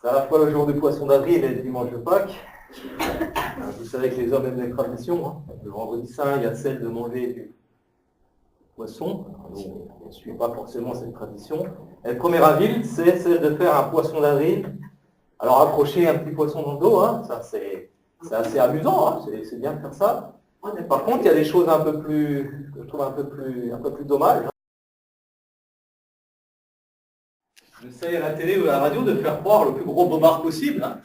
C'est à la fois le jour du poisson d'avril et le dimanche de Pâques. Vous savez que les hommes aiment les traditions. Hein. Le vendredi saint, il y a celle de manger du poisson. Nous, on ne suit pas forcément cette tradition. Et le 1er avril, c'est celle de faire un poisson d'avril. Alors accrocher un petit poisson dans le dos, hein, ça c'est assez amusant, hein, c'est bien de faire ça. Par contre, il y a des choses un peu plus, que je trouve un peu plus dommages. J'essaie à la télé ou à la radio de faire croire le plus gros bobard possible. Hein.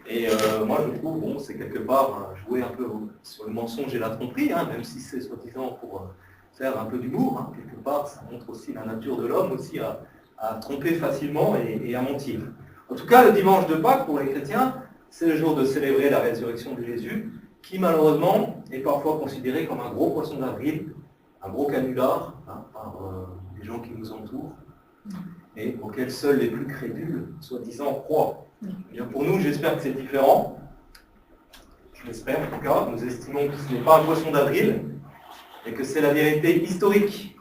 Et moi je trouve, bon, c'est quelque part jouer un peu sur le mensonge et la tromperie, hein, même si c'est soi-disant pour faire un peu d'humour. Hein. Quelque part, ça montre aussi la nature de l'homme, aussi à tromper facilement et à mentir. En tout cas, le dimanche de Pâques, pour les chrétiens, c'est le jour de célébrer la résurrection de Jésus, qui malheureusement est parfois considéré comme un gros poisson d'avril, un gros canular, hein, par les gens qui nous entourent, et auxquels seuls les plus crédules, soi-disant, croient. Bien pour nous, j'espère que c'est différent. Je l'espère en tout cas. Nous estimons que ce n'est pas un poisson d'avril, et que c'est la vérité historique.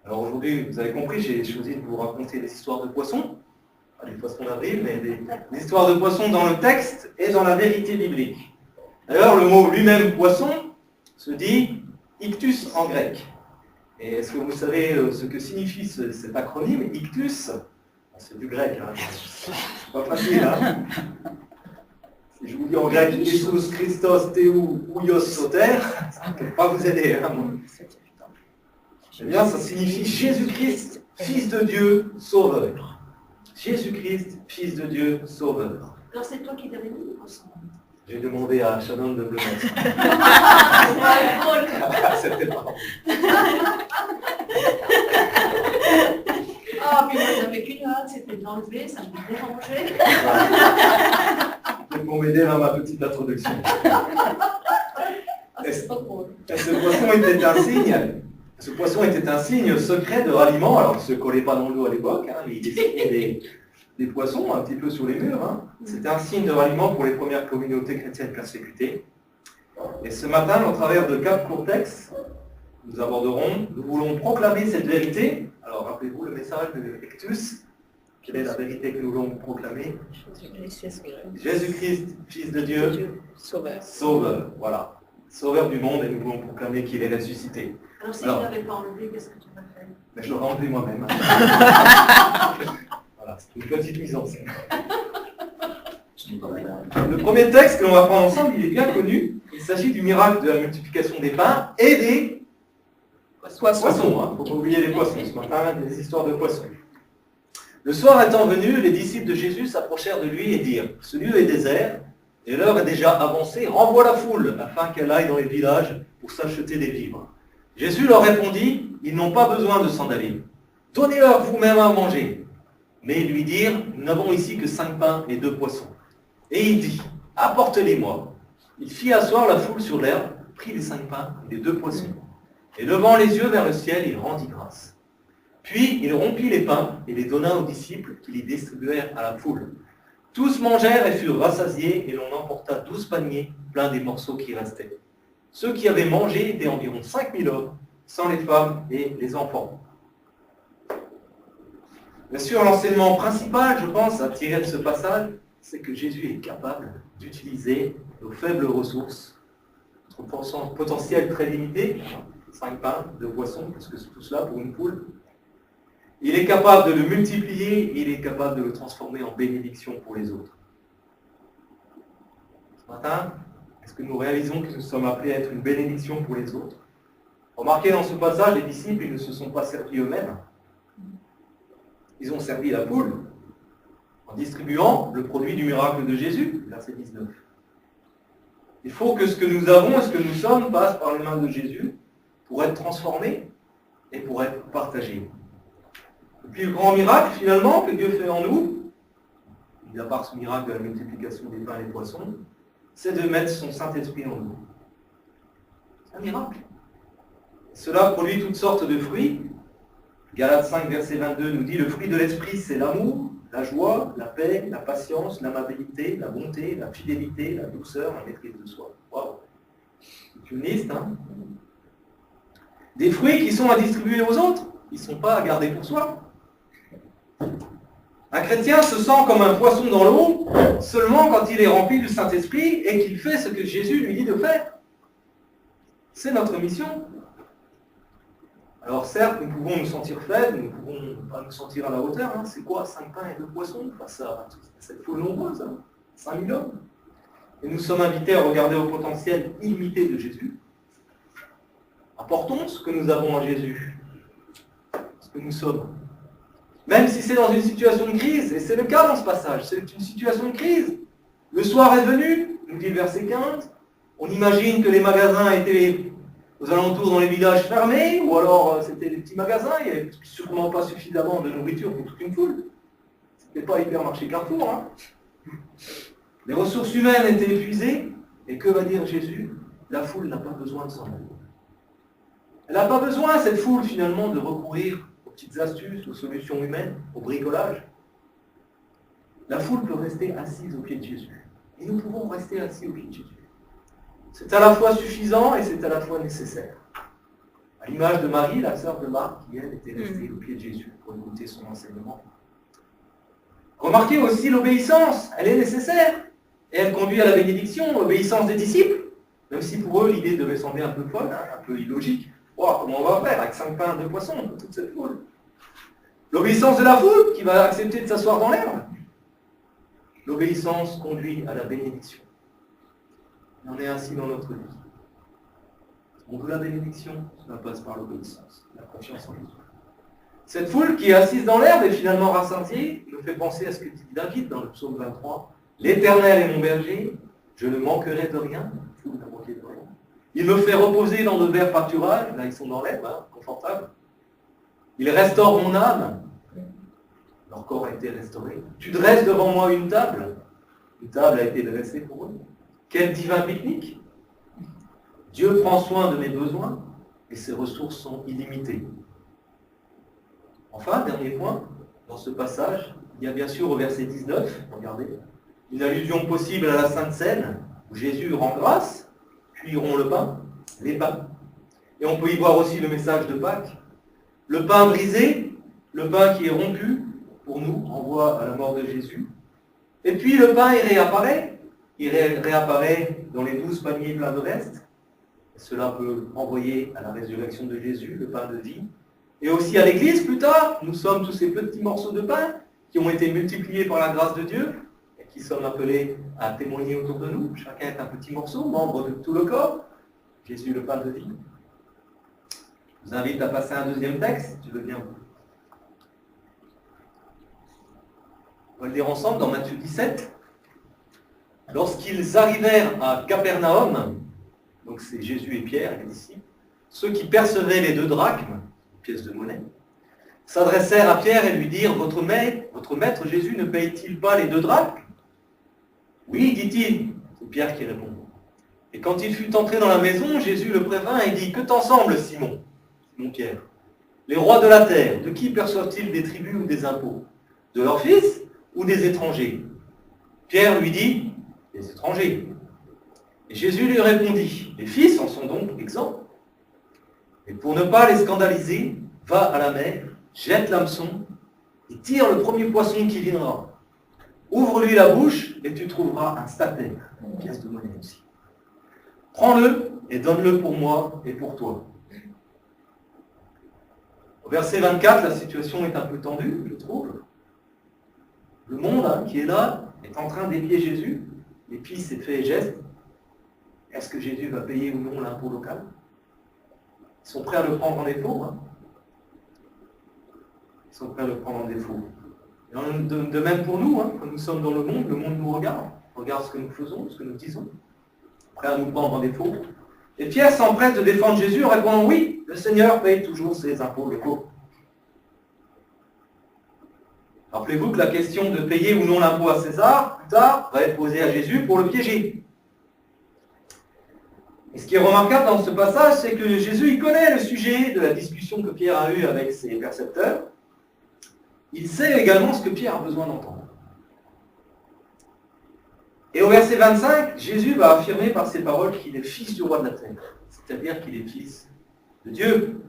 Alors aujourd'hui, vous avez compris, j'ai choisi de vous raconter des histoires de poissons. Pas des poissons d'avril, mais des histoires de poissons dans le texte et dans la vérité biblique. D'ailleurs, le mot lui-même poisson se dit ictus en grec. Et est-ce que vous savez ce que signifie cet acronyme ictus? C'est du grec, hein. C'est pas facile. Hein. Si je vous dis en grec Jesus Christos Theou Ouios Soter, ça ne peut pas vous aider. Hein. Eh bien, ça signifie Jésus-Christ, Fils de Dieu, Sauveur. Jésus-Christ, Fils de Dieu, Sauveur. Alors c'est toi qui t'avais dit poisson. J'ai demandé à Shannon de me le mettre. C'était pas. Ah, puis moi j'avais qu'une hâte, c'était de l'enlever, ça me dérangeait. Pour m'aider dans ma petite introduction. Ah, c'est pas drôle. Ce poisson était un signe secret de ralliement. Alors, il ne se collait pas dans le dos à l'époque, hein, mais il dessinait des poissons un petit peu sur les murs. Hein. C'était un signe de ralliement pour les premières communautés chrétiennes persécutées. Et ce matin, au travers de 4 courts textes, nous voulons proclamer cette vérité. Alors, rappelez-vous le message de Ictus. Quelle est la vérité que nous voulons proclamer? Jésus-Christ, Fils de Dieu, Sauveur. Sauveur, voilà. Sauveur du monde, et nous voulons proclamer qu'il est ressuscité. Alors si tu ne l'avais pas enlevé, qu'est-ce que tu m'as fait? Mais je l'aurais enlevé moi-même. Voilà, c'est une petite mise en scène. Le premier texte que l'on va prendre ensemble, il est bien connu. Il s'agit du miracle de la multiplication des pains et des poissons. Il ne faut pas oublier les poissons ce matin, des histoires de poissons. Le soir étant venu, les disciples de Jésus s'approchèrent de lui et dirent, « Ce lieu est désert, et l'heure est déjà avancée, renvoie la foule, afin qu'elle aille dans les villages pour s'acheter des vivres. » Jésus leur répondit, « Ils n'ont pas besoin de s'en aller. Donnez-leur vous-même à manger. » Mais ils lui dirent, « Nous n'avons ici que 5 pains et 2 poissons. » Et il dit, « Apportez-les-moi. » Il fit asseoir la foule sur l'herbe, prit les 5 pains et les 2 poissons. Et levant les yeux vers le ciel, il rendit grâce. Puis il rompit les pains et les donna aux disciples qui les distribuèrent à la foule. Tous mangèrent et furent rassasiés, et l'on emporta 12 paniers pleins des morceaux qui restaient. Ceux qui avaient mangé étaient environ 5000 hommes, sans les femmes et les enfants. Bien sûr, l'enseignement principal, je pense, à tirer de ce passage, c'est que Jésus est capable d'utiliser nos faibles ressources, notre potentiel très limité, 5 pains, 2 poissons, parce que c'est tout cela pour une poule. Il est capable de le multiplier, et il est capable de le transformer en bénédiction pour les autres. Ce matin, est-ce que nous réalisons que nous sommes appelés à être une bénédiction pour les autres? Remarquez dans ce passage, les disciples, ils ne se sont pas servis eux-mêmes. Ils ont servi la poule en distribuant le produit du miracle de Jésus, verset 19. Il faut que ce que nous avons et ce que nous sommes passe par les mains de Jésus pour être transformé et pour être partagé. Et puis le grand miracle, finalement, que Dieu fait en nous, mis à part ce miracle de la multiplication des pains et des poissons, c'est de mettre son Saint-Esprit en nous. C'est un miracle. Cela produit toutes sortes de fruits. Galates 5, verset 22 nous dit, le fruit de l'Esprit, c'est l'amour, la joie, la paix, la patience, l'amabilité, la bonté, la fidélité, la douceur, la maîtrise de soi. Waouh! C'est une liste, hein? Des fruits qui sont à distribuer aux autres, ils ne sont pas à garder pour soi. Un chrétien se sent comme un poisson dans l'eau seulement quand il est rempli du Saint-Esprit et qu'il fait ce que Jésus lui dit de faire. C'est notre mission. Alors certes, nous pouvons nous sentir faibles, nous ne pouvons pas nous sentir à la hauteur. Hein. C'est quoi 5 pains et 2 poissons face à cette foule nombreuse, hein, 5000 hommes. Et nous sommes invités à regarder au potentiel illimité de Jésus. Apportons ce que nous avons en Jésus, ce que nous sommes. Même si c'est dans une situation de crise, et c'est le cas dans ce passage, c'est une situation de crise. Le soir est venu, nous dit le verset 15, on imagine que les magasins étaient aux alentours dans les villages fermés, ou alors c'était des petits magasins, il n'y avait sûrement pas suffisamment de nourriture pour toute une foule. C'était pas hypermarché Carrefour. Hein. Les ressources humaines étaient épuisées, et que va dire Jésus? La foule n'a pas besoin de s'en aller. Elle n'a pas besoin, cette foule, finalement, de recourir aux petites astuces, aux solutions humaines, au bricolage. La foule peut rester assise au pied de Jésus. Et nous pouvons rester assis au pied de Jésus. C'est à la fois suffisant et c'est à la fois nécessaire. À l'image de Marie, la sœur de Marc, qui elle était restée au pied de Jésus pour écouter son enseignement. Remarquez aussi l'obéissance, elle est nécessaire. Et elle conduit à la bénédiction, l'obéissance des disciples. Même si pour eux, l'idée devait sembler un peu folle, hein, un peu illogique. Wow, comment on va faire avec 5 pains, 2 poissons, toute cette foule? L'obéissance de la foule, qui va accepter de s'asseoir dans l'herbe. L'obéissance conduit à la bénédiction. Et on est ainsi dans notre vie. On veut la bénédiction, cela passe par l'obéissance, la confiance en Dieu. Cette foule qui est assise dans l'herbe et finalement rassasiée nous fait penser à ce que dit David dans le psaume 23. L'Éternel est mon berger, je ne manquerai de rien. Foule n'a manqué de rien. Il me fait reposer dans de verts pâturages, là ils sont dans l'herbe, hein, confortable. Il restaure mon âme. Leur corps a été restauré. Tu dresses devant moi une table. Une table a été dressée pour eux. Quel divin pique-nique! Dieu prend soin de mes besoins et ses ressources sont illimitées. Enfin, dernier point, dans ce passage, il y a bien sûr au verset 19, regardez, une allusion possible à la Sainte Seine, où Jésus rend grâce, puis rompt le pain, les pains. Et on peut y voir aussi le message de Pâques. Le pain brisé, le pain qui est rompu, pour nous, renvoie à la mort de Jésus. Et puis le pain, il réapparaît dans les 12 paniers pleins de restes. Cela peut renvoyer à la résurrection de Jésus, le pain de vie. Et aussi à l'Église, plus tard, nous sommes tous ces petits morceaux de pain qui ont été multipliés par la grâce de Dieu et qui sommes appelés à témoigner autour de nous. Chacun est un petit morceau, membre de tout le corps. Jésus, le pain de vie. Je vous invite à passer à un deuxième texte, si tu veux bien. On va le lire ensemble dans Matthieu 17. Lorsqu'ils arrivèrent à Capernaum, donc c'est Jésus et Pierre, les disciples, ceux qui percevaient les 2 drachmes, pièces de monnaie, s'adressèrent à Pierre et lui dirent, votre maître Jésus ne paye-t-il pas les 2 drachmes? Oui, dit-il. C'est Pierre qui répond. Et quand il fut entré dans la maison, Jésus le prévint et dit, que t'en semble, Simon, Pierre? Les rois de la terre, de qui perçoivent-ils des tributs ou des impôts? De leurs fils ou des étrangers? Pierre lui dit, des étrangers. Et Jésus lui répondit, les fils en sont donc exempts. Et pour ne pas les scandaliser, va à la mer, jette l'hameçon et tire le premier poisson qui viendra. Ouvre-lui la bouche et tu trouveras un stapène, une pièce de monnaie aussi. Prends-le et donne-le pour moi et pour toi. Au verset 24, la situation est un peu tendue, je trouve. Le monde qui est là est en train d'épier Jésus, et puis c'est fait et geste. Est-ce que Jésus va payer ou non l'impôt local? Ils sont prêts à le prendre en défaut. Hein. Ils sont prêts à le prendre en défaut. Et de même pour nous, quand nous sommes dans le monde nous regarde ce que nous faisons, ce que nous disons, prêt à nous prendre en défaut. Et Pierre s'empresse de défendre Jésus en répondant, oui, le Seigneur paye toujours ses impôts locaux. Rappelez-vous que la question de payer ou non l'impôt à César, plus tard, va être posée à Jésus pour le piéger. Et ce qui est remarquable dans ce passage, c'est que Jésus, il connaît le sujet de la discussion que Pierre a eue avec ses percepteurs. Il sait également ce que Pierre a besoin d'entendre. Et au verset 25, Jésus va affirmer par ses paroles qu'il est fils du roi de la terre, c'est-à-dire qu'il est fils de Dieu.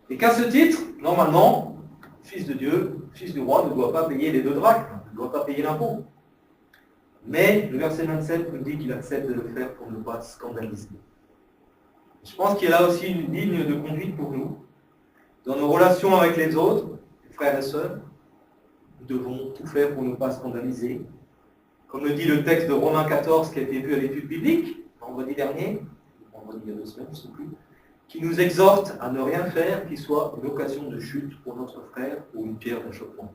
Et qu'à ce titre, normalement, fils de Dieu, fils du roi, ne doit pas payer les 2 drachmes, ne doit pas payer l'impôt. Mais le verset 27 nous dit qu'il accepte de le faire pour ne pas scandaliser. Je pense qu'il y a là aussi une ligne de conduite pour nous. Dans nos relations avec les autres, les frères et sœurs, nous devons tout faire pour ne pas scandaliser. Comme le dit le texte de Romains 14 qui a été vu à l'étude biblique, vendredi dernier, vendredi il y a 2 semaines, je ne sais plus, qui nous exhorte à ne rien faire qui soit une occasion de chute pour notre frère ou une pierre d'achoppement.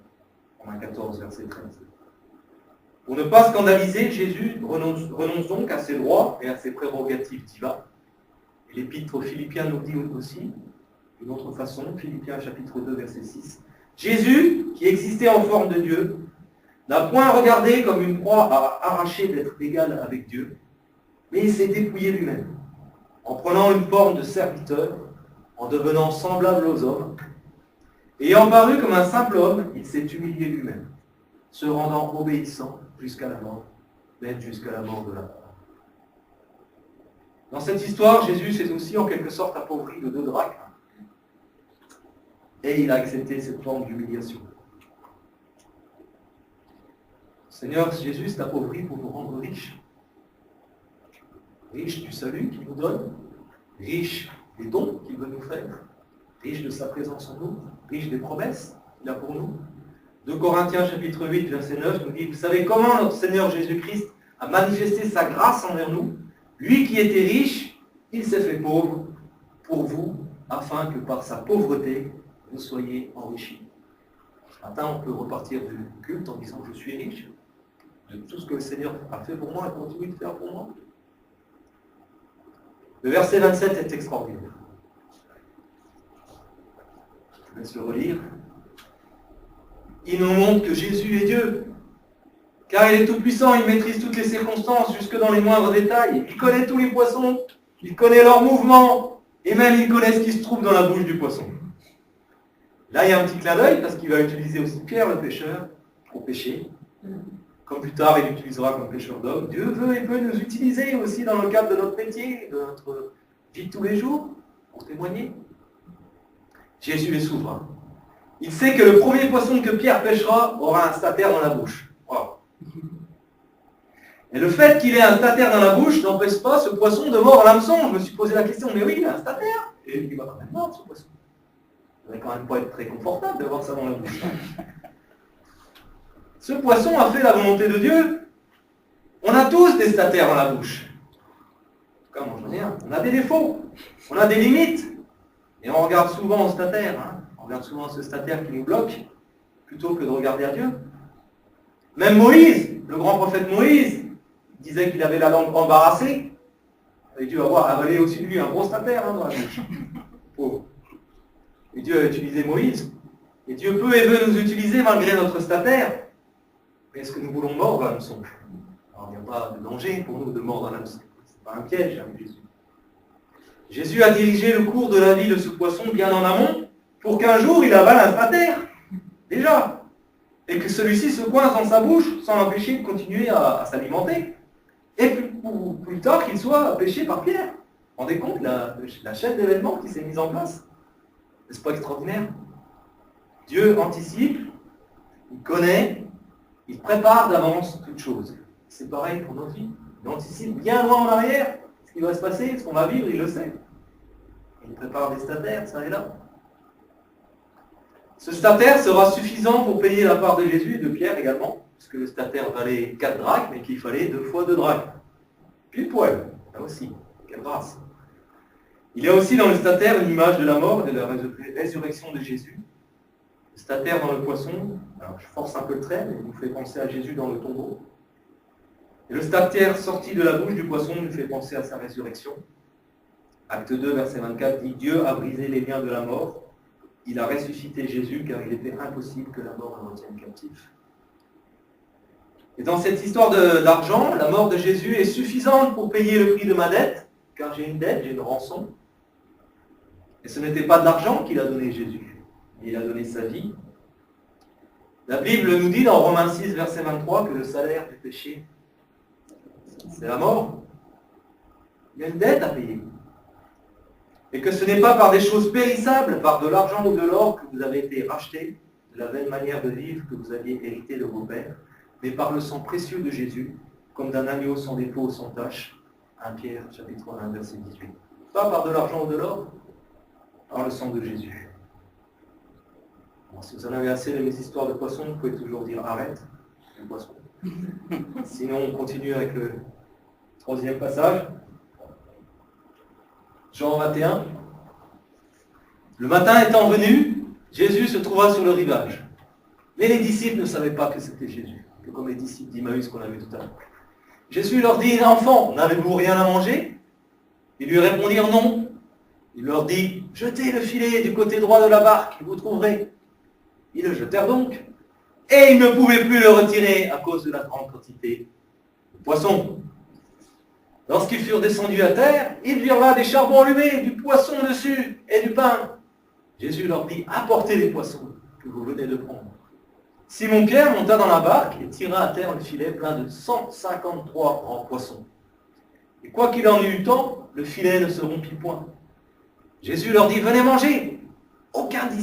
Romains 14, verset 13. Pour ne pas scandaliser, Jésus renonce donc à ses droits et à ses prérogatives divines. Et l'épître aux Philippiens nous dit aussi, d'une autre façon, Philippiens chapitre 2, verset 6, Jésus, qui existait en forme de Dieu, n'a point regardé comme une proie à arracher d'être égal avec Dieu, mais il s'est dépouillé lui-même, en prenant une forme de serviteur, en devenant semblable aux hommes. Ayant paru comme un simple homme, il s'est humilié lui-même, se rendant obéissant jusqu'à la mort, même jusqu'à la mort de la croix. Dans cette histoire, Jésus s'est aussi en quelque sorte appauvri de 2 drachmes, et il a accepté cette forme d'humiliation. Seigneur Jésus s'est appauvri pour nous rendre riches. Riche du salut qu'il nous donne, riche des dons qu'il veut nous faire, riche de sa présence en nous, riche des promesses qu'il a pour nous. 2 Corinthiens chapitre 8, verset 9 nous dit, vous savez comment notre Seigneur Jésus-Christ a manifesté sa grâce envers nous. Lui qui était riche, il s'est fait pauvre pour vous, afin que par sa pauvreté, vous soyez enrichis. Ce matin, on peut repartir du culte en disant je suis riche de tout ce que le Seigneur a fait pour moi et continue de faire pour moi. Le verset 27 est extraordinaire. Je vous laisse le relire. Il nous montre que Jésus est Dieu. Car il est tout-puissant, il maîtrise toutes les circonstances, jusque dans les moindres détails. Il connaît tous les poissons, il connaît leurs mouvements, et même il connaît ce qui se trouve dans la bouche du poisson. Là, il y a un petit clin d'œil, parce qu'il va utiliser aussi Pierre le pêcheur pour pêcher. Comme plus tard, il l'utilisera comme pêcheur d'hommes. Dieu veut et peut nous utiliser aussi dans le cadre de notre métier, de notre vie de tous les jours, pour témoigner. Jésus est souverain. Il sait que le premier poisson que Pierre pêchera aura un statère dans la bouche. Wow. Et le fait qu'il ait un statère dans la bouche n'empêche pas ce poisson de mordre l'hameçon. Je me suis posé la question, mais oui, il a un statère. Et il va quand même mordre ce poisson. Ça va quand même pas être très confortable d'avoir ça dans la bouche. Ce poisson a fait la volonté de Dieu. On a tous des statères dans la bouche. En tout cas, moi j'en ai un. On a des défauts. On a des limites. Et on regarde souvent au statère. On regarde souvent ce statère qui nous bloque, plutôt que de regarder à Dieu. Même Moïse, le grand prophète Moïse, disait qu'il avait la langue embarrassée. Et Dieu va avalé au-dessus de lui un gros statère dans la bouche. Pauvre. Et Dieu a utilisé Moïse. Et Dieu peut et veut nous utiliser malgré notre statère. Mais est-ce que nous voulons mordre à l'hameçon? Alors il n'y a pas de danger pour nous de mordre à l'hameçon. Ce n'est pas un piège avec Jésus. Jésus a dirigé le cours de la vie de ce poisson bien en amont pour qu'un jour il avale un statère. Déjà. Et que celui-ci se coince dans sa bouche sans l'empêcher de continuer à s'alimenter. Et plus tard qu'il soit pêché par Pierre. Vous vous rendez compte la chaîne d'événements qui s'est mise en place? N'est-ce pas extraordinaire? Dieu anticipe, il connaît, il prépare d'avance toutes choses. C'est pareil pour notre vie. Il anticipe bien loin en arrière ce qui va se passer, ce qu'on va vivre, il le sait. Il prépare des statères, ça et là. Ce statère sera suffisant pour payer la part de Jésus et de Pierre également, puisque le statère valait 4 drachmes et qu'il fallait 2 fois 2 drachmes. Pile poil, là aussi, quelle grâce. Il y a aussi dans le statère une image de la mort et de la résurrection de Jésus. Le statère dans le poisson, alors je force un peu le trait, mais il nous fait penser à Jésus dans le tombeau. Et le statère sorti de la bouche du poisson nous fait penser à sa résurrection. Acte 2, verset 24 dit « Dieu a brisé les liens de la mort. Il a ressuscité Jésus car il était impossible que la mort le retienne captif. » Et dans cette histoire d'argent, la mort de Jésus est suffisante pour payer le prix de ma dette, car j'ai une dette, j'ai une rançon. Et ce n'était pas de l'argent qu'il a donné Jésus, mais il a donné sa vie. La Bible nous dit dans Romains 6, verset 23, que le salaire du péché, c'est la mort. Il y a une dette à payer. Et que ce n'est pas par des choses périssables, par de l'argent ou de l'or que vous avez été rachetés, de la vaine manière de vivre que vous aviez hérité de vos pères, mais par le sang précieux de Jésus, comme d'un agneau sans défaut ou sans tache. 1 Pierre, chapitre 1, verset 18. Pas par de l'argent ou de l'or, par le sang de Jésus. Bon, si vous en avez assez de mes histoires de poissons, vous pouvez toujours dire arrête, les poissons. Sinon, on continue avec le troisième passage. Jean 21. Le matin étant venu, Jésus se trouva sur le rivage. Mais les disciples ne savaient pas que c'était Jésus, que comme les disciples d'Emmaüs qu'on a vu tout à l'heure. Jésus leur dit, enfants, n'avez-vous rien à manger? Ils lui répondirent non. Il leur dit, jetez le filet du côté droit de la barque, et vous trouverez. Ils le jetèrent donc, et ils ne pouvaient plus le retirer à cause de la grande quantité de poissons. Lorsqu'ils furent descendus à terre, ils virent là des charbons allumés, du poisson dessus et du pain. Jésus leur dit, apportez les poissons que vous venez de prendre. Simon-Pierre monta dans la barque et tira à terre le filet plein de 153 grands poissons. Et quoi qu'il en eût tant, le filet ne se rompit point. Jésus leur dit, venez manger. Aucun des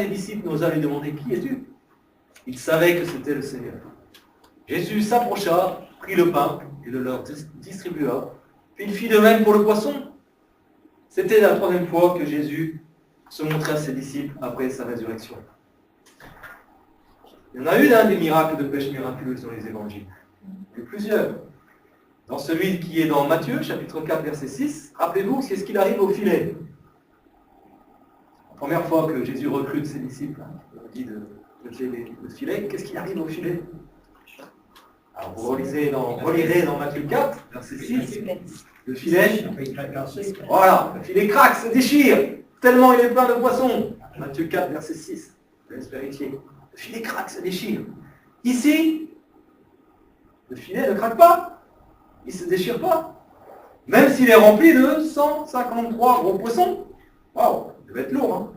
disciples n'osa lui demander, qui es-tu? Il savait que c'était le Seigneur. Jésus s'approcha, prit le pain et le leur distribua, puis il fit de même pour le poisson. C'était la troisième fois que Jésus se montrait à ses disciples après sa résurrection. Il y en a eu des miracles de pêche miraculeuse dans les évangiles. Il y a eu plusieurs. Dans celui qui est dans Matthieu, chapitre 4, verset 6, rappelez-vous, c'est ce qu'il arrive au filet. La première fois que Jésus recrute ses disciples, il leur dit de jeter le filet, qu'est-ce qui arrive au filet? Alors vous relirez dans Matthieu 4, verset 6, le filet, voilà, le filet craque, se déchire, tellement il est plein de poissons. Matthieu 4, verset 6, je laisse vérifier. Le filet craque, se déchire. Ici, le filet ne craque pas, il ne se déchire pas. Même s'il est rempli de 153 gros poissons. Waouh, ça devait être lourd, hein.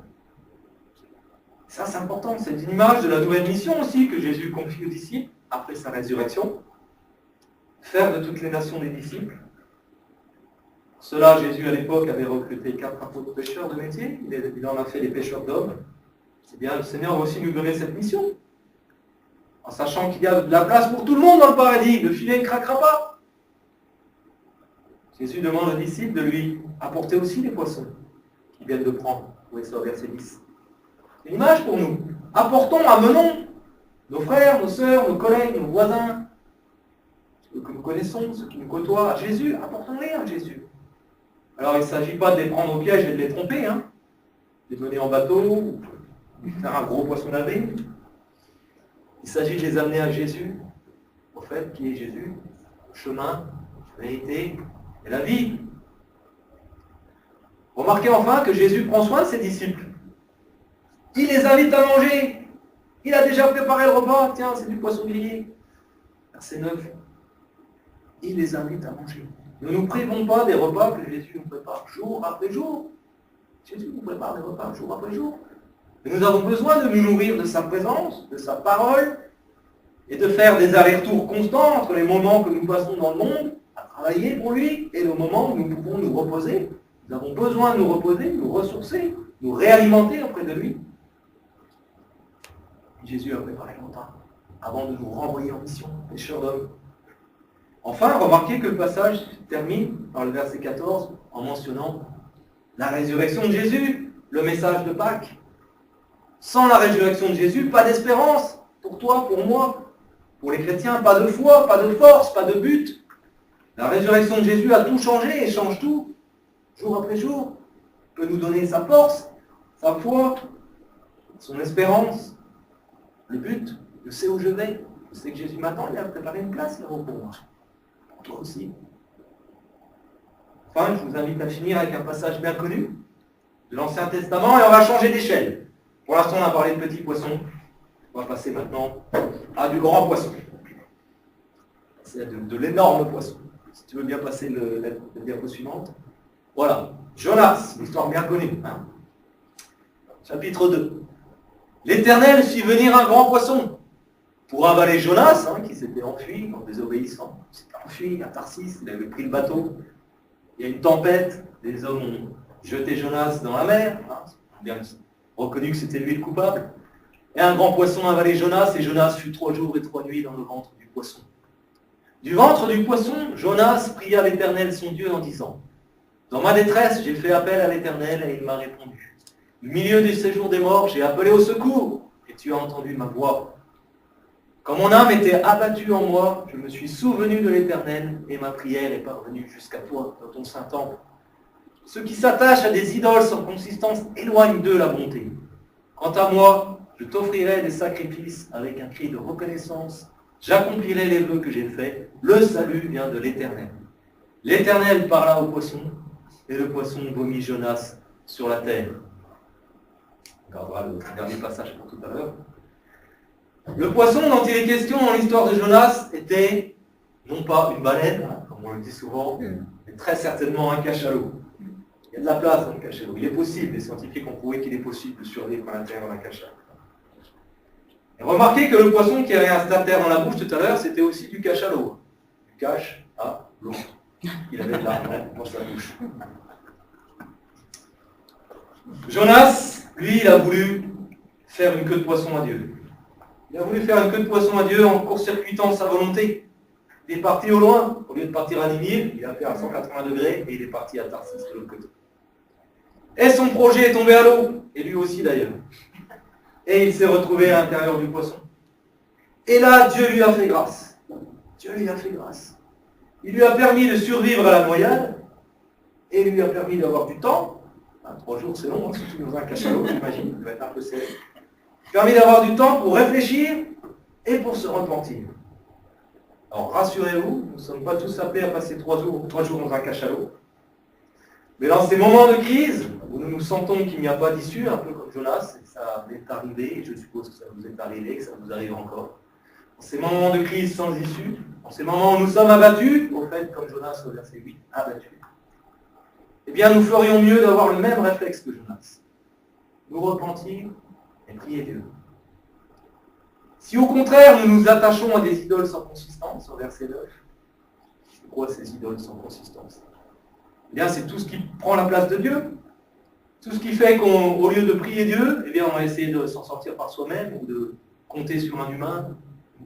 Ça, c'est important, c'est une image de la nouvelle mission aussi que Jésus confie aux disciples après sa résurrection. Faire de toutes les nations des disciples. Pour cela, Jésus, à l'époque, avait recruté 4 apôtres pêcheurs de métier. Il en a fait des pêcheurs d'hommes. C'est bien, le Seigneur va aussi nous donner cette mission. En sachant qu'il y a de la place pour tout le monde dans le paradis. Le filet ne craquera pas. Jésus demande aux disciples de lui apporter aussi les poissons qu'ils viennent de prendre. Vous voyez ça au verset 10. C'est une image pour nous. Apportons, amenons nos frères, nos sœurs, nos collègues, nos voisins, ceux que nous connaissons, ceux qui nous côtoient, à Jésus. Apportons-les à Jésus. Alors il ne s'agit pas de les prendre au piège et de les tromper, hein, de les mener en bateau, ou de faire un gros poisson lavé. Il s'agit de les amener à Jésus, au fait qui est Jésus, le chemin, la vérité et la vie. Remarquez enfin que Jésus prend soin de ses disciples. Il les invite à manger. Il a déjà préparé le repas. Tiens, c'est du poisson grillé. Verset 9. Il les invite à manger. Ne nous privons pas des repas que Jésus nous prépare jour après jour. Jésus nous prépare des repas jour après jour. Et nous avons besoin de nous nourrir de sa présence, de sa parole, et de faire des allers-retours constants entre les moments que nous passons dans le monde, à travailler pour lui, et le moment où nous pouvons nous reposer. Nous avons besoin de nous reposer, nous ressourcer, nous réalimenter auprès de lui. Jésus a préparé longtemps, avant de nous renvoyer en mission, pécheurs d'hommes. Enfin, remarquez que le passage termine par le verset 14 en mentionnant la résurrection de Jésus, le message de Pâques. Sans la résurrection de Jésus, pas d'espérance pour toi, pour moi, pour les chrétiens, pas de foi, pas de force, pas de but. La résurrection de Jésus a tout changé et change tout, jour après jour. Il peut nous donner sa force, sa foi, son espérance, le but. Je sais où je vais, je sais que Jésus m'attend, il a préparé une place là-haut pour moi. Pour toi aussi. Enfin, je vous invite à finir avec un passage bien connu de l'Ancien Testament et on va changer d'échelle. Pour l'instant, on a parlé de petits poissons. On va passer maintenant à du grand poisson. C'est de l'énorme poisson. Si tu veux bien passer la diapo suivante. Voilà. Jonas, une histoire bien connue. Hein. Chapitre 2. L'Éternel fit venir un grand poisson pour avaler Jonas, hein, qui s'était enfui en désobéissant. Il s'était enfui à Tarsis, il avait pris le bateau. Il y a une tempête, les hommes ont jeté Jonas dans la mer. Hein, bien reconnu que c'était lui le coupable. Et un grand poisson avalait Jonas, et Jonas fut 3 jours et 3 nuits dans le ventre du poisson. Du ventre du poisson, Jonas pria l'Éternel son Dieu en disant, dans ma détresse, j'ai fait appel à l'Éternel et il m'a répondu. Du milieu du séjour des morts, j'ai appelé au secours et tu as entendu ma voix. Quand mon âme était abattue en moi, je me suis souvenu de l'Éternel et ma prière est parvenue jusqu'à toi dans ton saint temple. Ceux qui s'attachent à des idoles sans consistance éloignent d'eux la bonté. Quant à moi, je t'offrirai des sacrifices avec un cri de reconnaissance. J'accomplirai les vœux que j'ai faits. Le salut vient de l'Éternel. L'Éternel parla au poisson et le poisson vomit Jonas sur la terre. On regardera le dernier passage pour tout à l'heure. Le poisson dont il est question dans l'histoire de Jonas était non pas une baleine, comme on le dit souvent, mais très certainement un cachalot. Il y a de la place dans le cachalot. Il est possible, les scientifiques ont prouvé qu'il est possible de survivre à l'intérieur d'un cachalot. Et remarquez que le poisson qui avait un stapler dans la bouche tout à l'heure, c'était aussi du cachalot. Du cache à l'eau. Il avait de l'argent dans sa bouche. Jonas, lui, il a voulu faire une queue de poisson à Dieu. Il a voulu faire une queue de poisson à Dieu en court-circuitant sa volonté. Il est parti au loin. Au lieu de partir à Ninive, il a fait à 180 degrés et il est parti à Tarsis de l'autre côté. Et son projet est tombé à l'eau. Et lui aussi d'ailleurs. Et il s'est retrouvé à l'intérieur du poisson. Et là, Dieu lui a fait grâce. Dieu lui a fait grâce. Il lui a permis de survivre à la noyade. Et il lui a permis d'avoir du temps. 3 jours, c'est long, surtout dans un cachalot, j'imagine. Il va être un peu serré. Permis d'avoir du temps pour réfléchir et pour se repentir. Alors rassurez-vous, nous ne sommes pas tous appelés à passer 3 jours dans un cachalot. Mais dans ces moments de crise, où nous nous sentons qu'il n'y a pas d'issue, un peu comme Jonas, et ça m'est arrivé, et je suppose que ça vous est arrivé, que ça vous arrive encore. Dans ces moments de crise sans issue, dans ces moments où nous sommes abattus, au fait, comme Jonas au verset 8, abattus, eh bien nous ferions mieux d'avoir le même réflexe que Jonas. Nous repentir et prier Dieu. Si au contraire nous nous attachons à des idoles sans consistance, au verset 9, c'est quoi ces idoles sans consistance? Eh bien c'est tout ce qui prend la place de Dieu, tout ce qui fait qu'au lieu de prier Dieu, eh bien on va essayer de s'en sortir par soi-même ou de compter sur un humain,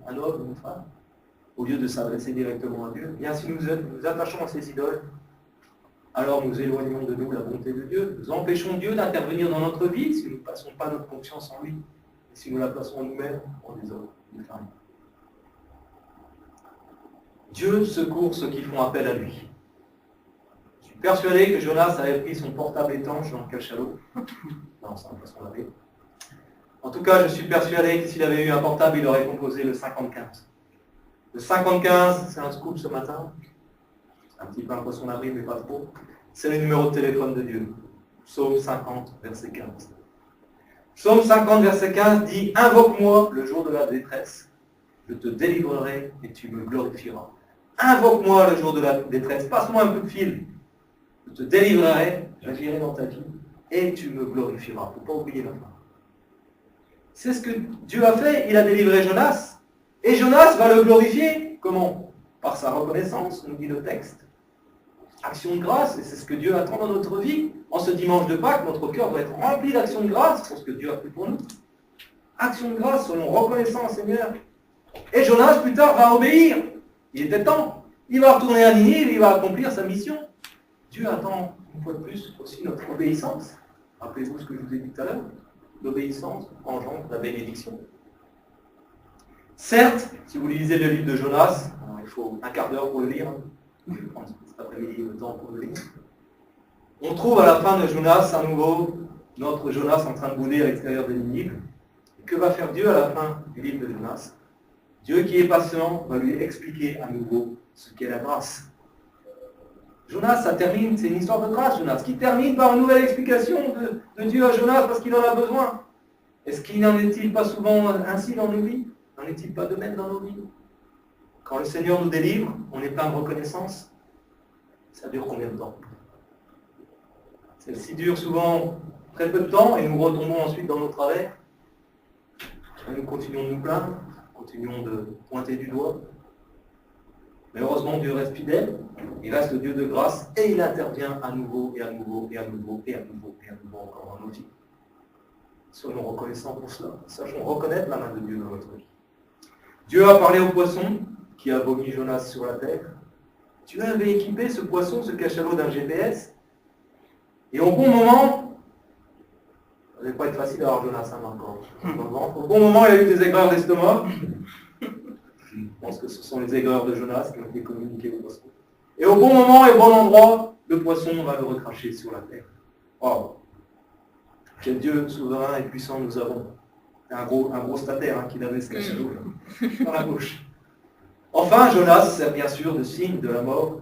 un homme, une femme, au lieu de s'adresser directement à Dieu. Eh bien si nous nous attachons à ces idoles, alors nous éloignons de nous la bonté de Dieu, nous empêchons Dieu d'intervenir dans notre vie si nous ne passons pas notre confiance en lui, et si nous la plaçons en nous-mêmes, en des hommes, des femmes. Dieu secourt ceux qui font appel à lui. Je suis persuadé que Jonas avait pris son portable étanche dans le cachalot. Non, c'est un poisson lavé. En tout cas, je suis persuadé que s'il avait eu un portable, il aurait composé le 55. Le 55, c'est un scoop ce matin. Un petit peu un poisson lavé, mais pas trop. C'est le numéro de téléphone de Dieu. Psaume 50, verset 15. Psaume 50, verset 15 dit « Invoque-moi le jour de la détresse, je te délivrerai et tu me glorifieras. » Invoque-moi le jour de la détresse, passe-moi un coup de fil. Je te délivrerai, j'agirai dans ta vie et tu me glorifieras. Il ne faut pas oublier la fin. C'est ce que Dieu a fait, il a délivré Jonas. Et Jonas va le glorifier. Comment? Par sa reconnaissance, nous dit le texte. Action de grâce, et c'est ce que Dieu attend dans notre vie. En ce dimanche de Pâques, notre cœur doit être rempli d'action de grâce pour ce que Dieu a fait pour nous. Action de grâce, soyons reconnaissants, Seigneur. Et Jonas, plus tard, va obéir. Il était temps. Il va retourner à Ninive, il va accomplir sa mission. Dieu attend, une fois de plus, aussi notre obéissance. Rappelez-vous ce que je vous ai dit tout à l'heure. L'obéissance engendre la bénédiction. Certes, si vous lisez le livre de Jonas, il faut un quart d'heure pour le lire. Je vais prendre cet après-midi le temps pour le lire. On trouve à la fin de Jonas à nouveau notre Jonas en train de bouder à l'extérieur de Ninive. Et que va faire Dieu à la fin du livre de Jonas? Dieu qui est patient va lui expliquer à nouveau ce qu'est la grâce. Jonas, ça termine, c'est une histoire de grâce, Jonas, qui termine par une nouvelle explication de Dieu à Jonas parce qu'il en a besoin. Est-ce qu'il n'en est-il pas souvent ainsi dans nos vies? N'en est-il pas de même dans nos vies? Quand le Seigneur nous délivre, on est plein de reconnaissance. Ça dure combien de temps? Celle-ci dure souvent très peu de temps et nous retombons ensuite dans nos travers. Et nous continuons de nous plaindre, continuons de pointer du doigt. Mais heureusement, Dieu reste fidèle, il reste le Dieu de grâce et il intervient à nouveau et à nouveau et à nouveau et à nouveau et à nouveau encore dans nos vies. Soyons reconnaissants pour cela. Sachons reconnaître la main de Dieu dans notre vie. Dieu a parlé au poisson qui a vomi Jonas sur la terre. Dieu avait équipé ce poisson, ce cachalot d'un GPS. Et au bon moment, ça ne devait pas être facile d'avoir Jonas encore. Au bon moment, il a eu des aigreurs d'estomac. Je pense que ce sont les aigreurs de Jonas qui ont été communiquées au poisson. Et au bon moment et au bon endroit, le poisson va le recracher sur la terre. Oh, quel Dieu souverain et puissant nous avons. Un gros stataire qui avait ce cachalot dans la bouche. Enfin, Jonas sert bien sûr de signe de la mort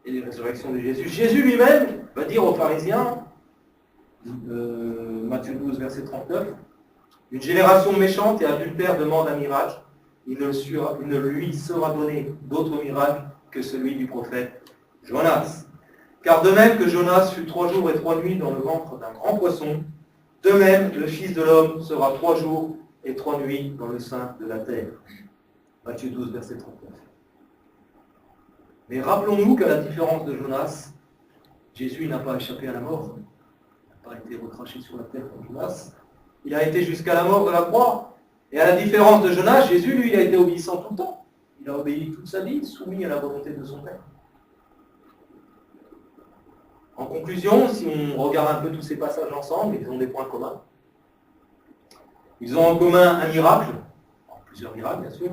et de la résurrection de Jésus. Jésus lui-même va dire aux pharisiens, Matthieu 12, verset 39, « Une génération méchante et adultère demande un miracle. Il ne lui sera donné d'autre miracle que celui du prophète Jonas. Car de même que Jonas fut 3 jours et 3 nuits dans le ventre d'un grand poisson, de même le Fils de l'homme sera 3 jours et 3 nuits dans le sein de la terre. » Matthieu 12, verset 39. Mais rappelons-nous qu'à la différence de Jonas, Jésus n'a pas échappé à la mort. Il n'a pas été recraché sur la terre comme Jonas. Il a été jusqu'à la mort de la croix. Et à la différence de Jonas, Jésus, lui, il a été obéissant tout le temps. Il a obéi toute sa vie, soumis à la volonté de son Père. En conclusion, si on regarde un peu tous ces passages ensemble, ils ont des points communs. Ils ont en commun un miracle, plusieurs miracles bien sûr.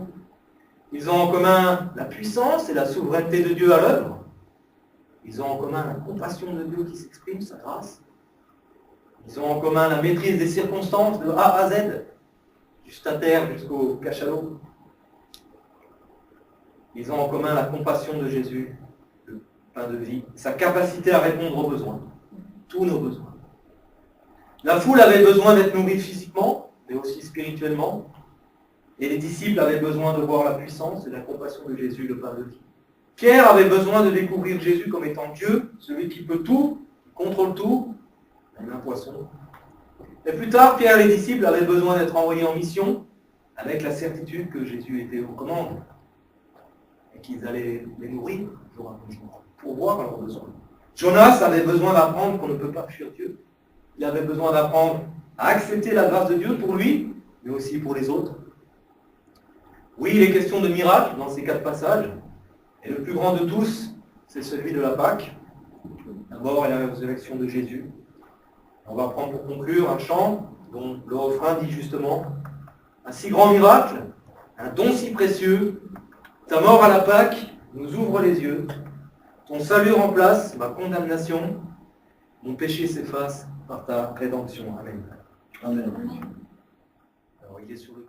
Ils ont en commun la puissance et la souveraineté de Dieu à l'œuvre. Ils ont en commun la compassion de Dieu qui s'exprime, sa grâce. Ils ont en commun la maîtrise des circonstances de A à Z, du stataire jusqu'au cachalot. Ils ont en commun la compassion de Jésus, le pain de vie, sa capacité à répondre aux besoins, tous nos besoins. La foule avait besoin d'être nourrie physiquement, mais aussi spirituellement. Et les disciples avaient besoin de voir la puissance et la compassion de Jésus, le pain de vie. Pierre avait besoin de découvrir Jésus comme étant Dieu, celui qui peut tout, qui contrôle tout, même un poisson. Et plus tard, Pierre et les disciples avaient besoin d'être envoyés en mission avec la certitude que Jésus était aux commandes et qu'ils allaient les nourrir jour après jour pour voir leurs besoins. Jonas avait besoin d'apprendre qu'on ne peut pas fuir Dieu. Il avait besoin d'apprendre à accepter la grâce de Dieu pour lui, mais aussi pour les autres. Oui, il est question de miracles dans ces 4 passages, et le plus grand de tous, c'est celui de la Pâque, la mort et la résurrection de Jésus. On va prendre pour conclure un chant dont le refrain dit justement « Un si grand miracle, un don si précieux, ta mort à la Pâque nous ouvre les yeux, ton salut remplace ma condamnation, mon péché s'efface par ta rédemption. » Amen. Amen. Alors il est sur le